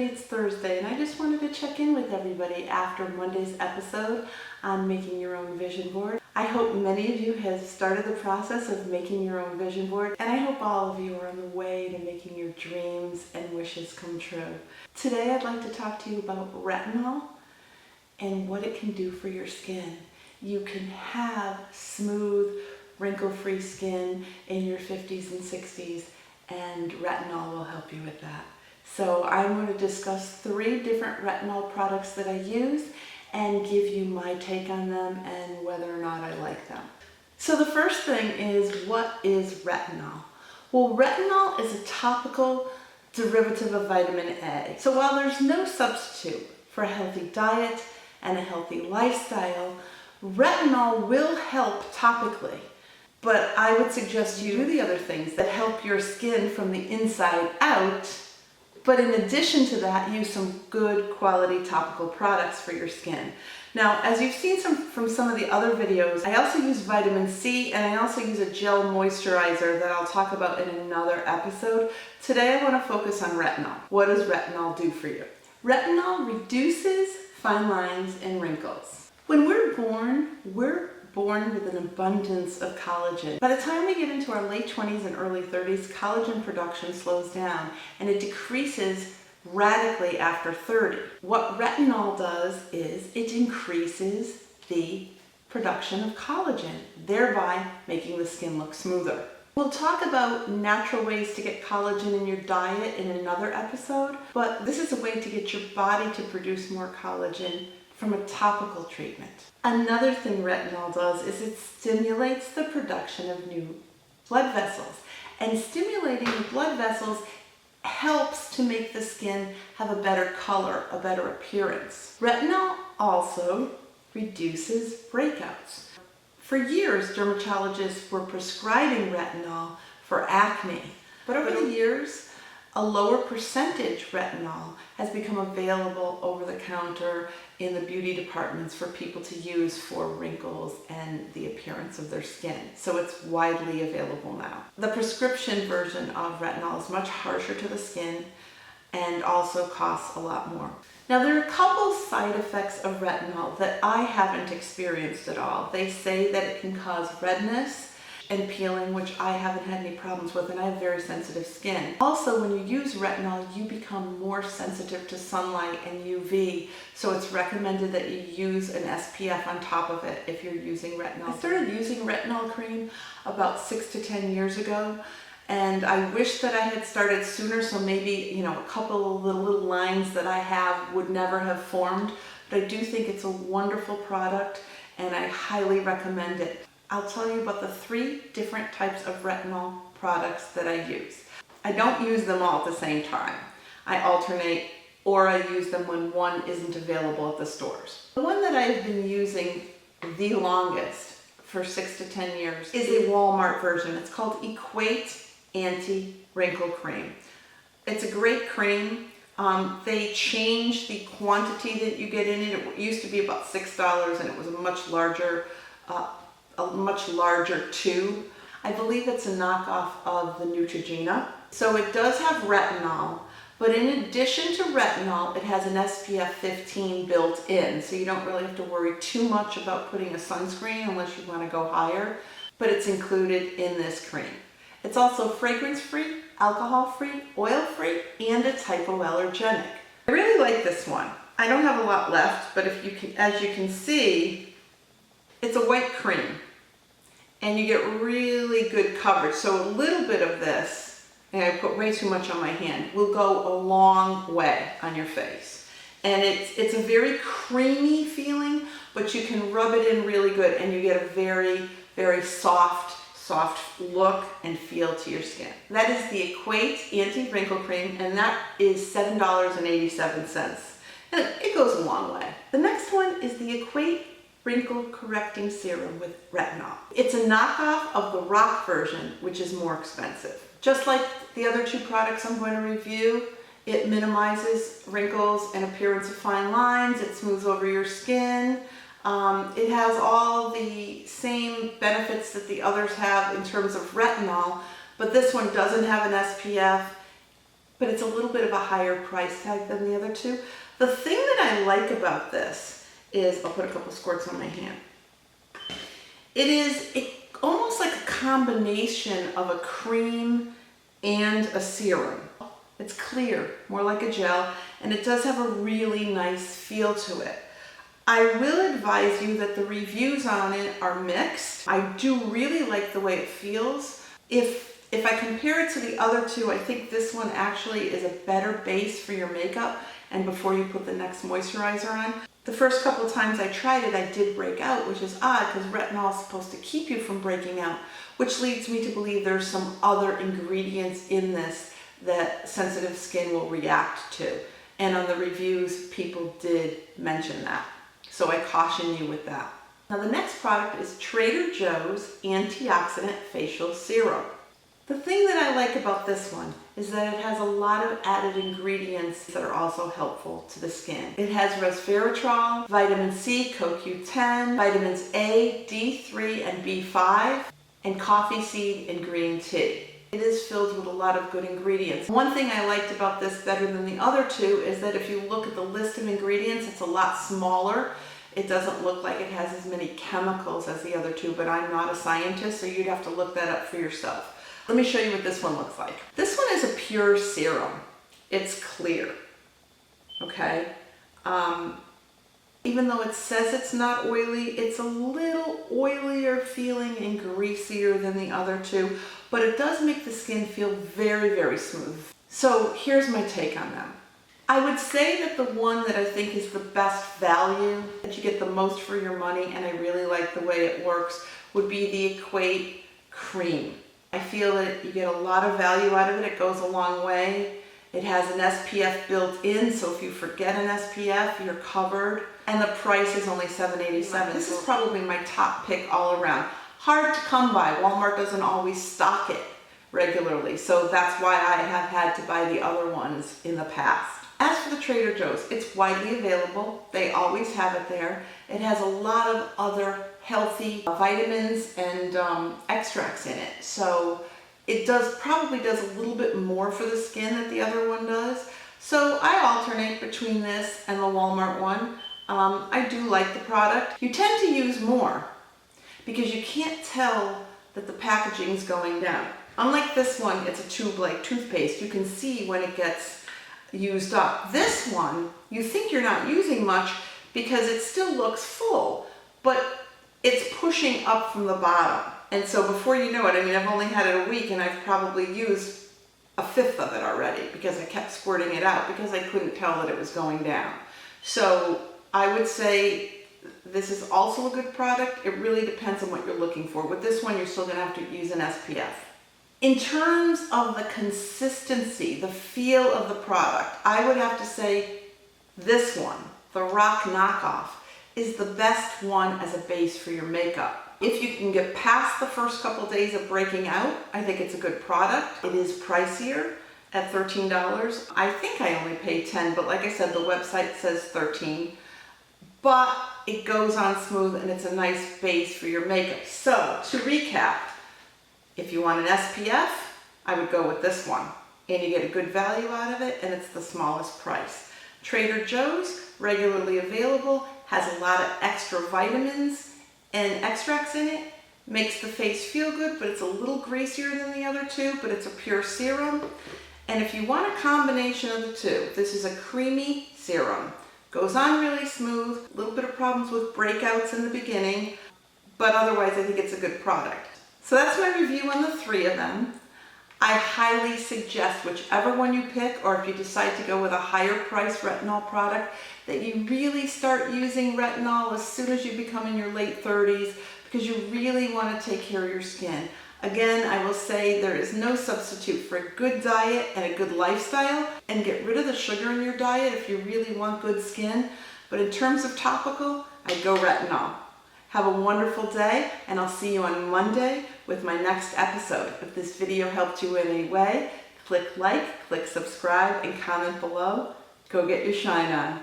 everybody, it's Thursday and I just wanted to check in with everybody after Monday's episode on making your own vision board. I hope many of you have started the process of making your own vision board, and I hope all of you are on the way to making your dreams and wishes come true. Today I'd like to talk to you about retinol and what it can do for your skin. You can have smooth, wrinkle-free skin in your 50s and 60s, and retinol will help you with that. So I'm going to discuss 3 different retinol products that I use and give you my take on them and whether or not I like them. So the first thing is, what is retinol? Well, retinol is a topical derivative of vitamin A. So while there's no substitute for a healthy diet and a healthy lifestyle, retinol will help topically. But I would suggest you do the other things that help your skin from the inside out. But in addition to that, use some good quality topical products for your skin. Now, as you've seen from some of the other videos, I also use vitamin C, and I also use a gel moisturizer that I'll talk about in another episode. Today I want to focus on retinol. What does retinol do for you? Retinol reduces fine lines and wrinkles. When we're born with an abundance of collagen. By the time we get into our late 20s and early 30s, collagen production slows down and it decreases radically after 30. What retinol does is it increases the production of collagen, thereby making the skin look smoother. We'll talk about natural ways to get collagen in your diet in another episode, but this is a way to get your body to produce more collagen from a topical treatment. Another thing retinol does is it stimulates the production of new blood vessels. And stimulating the blood vessels helps to make the skin have a better color, a better appearance. Retinol also reduces breakouts. For years, dermatologists were prescribing retinol for acne, but over the years, a lower percentage retinol has become available over the counter in the beauty departments for people to use for wrinkles and the appearance of their skin. So it's widely available now. The prescription version of retinol is much harsher to the skin and also costs a lot more. Now, there are a couple side effects of retinol that I haven't experienced at all. They say that it can cause redness and peeling, which I haven't had any problems with, and I have very sensitive skin. Also, when you use retinol, you become more sensitive to sunlight and UV, so it's recommended that you use an SPF on top of it if you're using retinol. I started using retinol cream about 6 to 10 years ago, and I wish that I had started sooner, so maybe, a couple of the little lines that I have would never have formed, but I do think it's a wonderful product, and I highly recommend it. I'll tell you about the 3 different types of retinol products that I use. I don't use them all at the same time. I alternate, or I use them when one isn't available at the stores. The one that I've been using the longest, for 6 to 10 years, is a Walmart version. It's called Equate Anti-Wrinkle Cream. It's a great cream. They changed the quantity that you get in it. It used to be about $6 and it was a much larger tube. I believe it's a knockoff of the Neutrogena. So it does have retinol, but in addition to retinol, it has an SPF 15 built in, so you don't really have to worry too much about putting a sunscreen unless you want to go higher, but it's included in this cream. It's also fragrance-free, alcohol-free, oil-free, and it's hypoallergenic. I really like this one. I don't have a lot left, but as you can see, it's a white cream. And you get really good coverage. So a little bit of this, and I put way too much on my hand, will go a long way on your face. And it's a very creamy feeling, but you can rub it in really good and you get a very, very soft look and feel to your skin. That is the Equate Anti-Wrinkle Cream, and that is $7.87. And it goes a long way. The next one is the Equate Wrinkle Correcting Serum with retinol. It's a knockoff of the Rock version, which is more expensive. Just like the other 2 products I'm going to review, it minimizes wrinkles and appearance of fine lines, it smooths over your skin. It has all the same benefits that the others have in terms of retinol, but this one doesn't have an SPF. but it's a little bit of a higher price tag than the other two. The thing that I like about this is, I'll put a couple squirts on my hand. It is almost like a combination of a cream and a serum. It's clear, more like a gel, and it does have a really nice feel to it. I will advise you that the reviews on it are mixed. I do really like the way it feels. If I compare it to the other two, I think this one actually is a better base for your makeup and before you put the next moisturizer on. The first couple of times I tried it, I did break out, which is odd because retinol is supposed to keep you from breaking out, which leads me to believe there's some other ingredients in this that sensitive skin will react to. And on the reviews, people did mention that. So I caution you with that. Now the next product is Trader Joe's Antioxidant Facial Serum. The thing that I like about this one is that it has a lot of added ingredients that are also helpful to the skin. It has resveratrol, vitamin C, CoQ10, vitamins A, D3, and B5, and coffee seed and green tea. It is filled with a lot of good ingredients. One thing I liked about this better than the other two is that if you look at the list of ingredients, it's a lot smaller. It doesn't look like it has as many chemicals as the other two, but I'm not a scientist, so you'd have to look that up for yourself. Let me show you what this one looks like. This one is a pure serum. It's clear, okay? Even though it says it's not oily, it's a little oilier feeling and greasier than the other two, but it does make the skin feel very, very smooth. So here's my take on them. I would say that the one that I think is the best value, that you get the most for your money, and I really like the way it works, would be the Equate Cream. I feel that you get a lot of value out of it. It goes a long way. It has an SPF built in, so if you forget an SPF, you're covered. And the price is only $7.87. This is probably my top pick all around. Hard to come by. Walmart doesn't always stock it regularly, so that's why I have had to buy the other ones in the past. As for the Trader Joe's, it's widely available. They always have it there. It has a lot of other healthy vitamins and extracts in it. So it probably does a little bit more for the skin than the other one does. So I alternate between this and the Walmart one. I do like the product. You tend to use more because you can't tell that the packaging is going down. Unlike this one, it's a tube like toothpaste. You can see when it gets used up. This one, you think you're not using much because it still looks full, but it's pushing up from the bottom. And so before you know it, I mean, I've only had it a week and I've probably used a fifth of it already because I kept squirting it out because I couldn't tell that it was going down. So I would say this is also a good product. It really depends on what you're looking for. With this one, you're still gonna have to use an SPF. In terms of the consistency, the feel of the product, I would have to say this one, the Rock Knockoff, is the best one as a base for your makeup. If you can get past the first couple days of breaking out, I think it's a good product. It is pricier at $13. I think I only paid $10, but like I said, the website says $13. But it goes on smooth and it's a nice base for your makeup. So to recap, if you want an SPF, I would go with this one. And you get a good value out of it, and it's the smallest price. Trader Joe's, regularly available, has a lot of extra vitamins and extracts in it. Makes the face feel good, but it's a little greasier than the other two, but it's a pure serum. And if you want a combination of the two, this is a creamy serum. Goes on really smooth, a little bit of problems with breakouts in the beginning, but otherwise I think it's a good product. So that's my review on the three of them. I highly suggest whichever one you pick, or if you decide to go with a higher price retinol product, that you really start using retinol as soon as you become in your late 30s, because you really want to take care of your skin. Again, I will say there is no substitute for a good diet and a good lifestyle, and get rid of the sugar in your diet if you really want good skin. But in terms of topical, I'd go retinol. Have a wonderful day, and I'll see you on Monday with my next episode. If this video helped you in any way, click like, click subscribe, and comment below. Go get your shine on.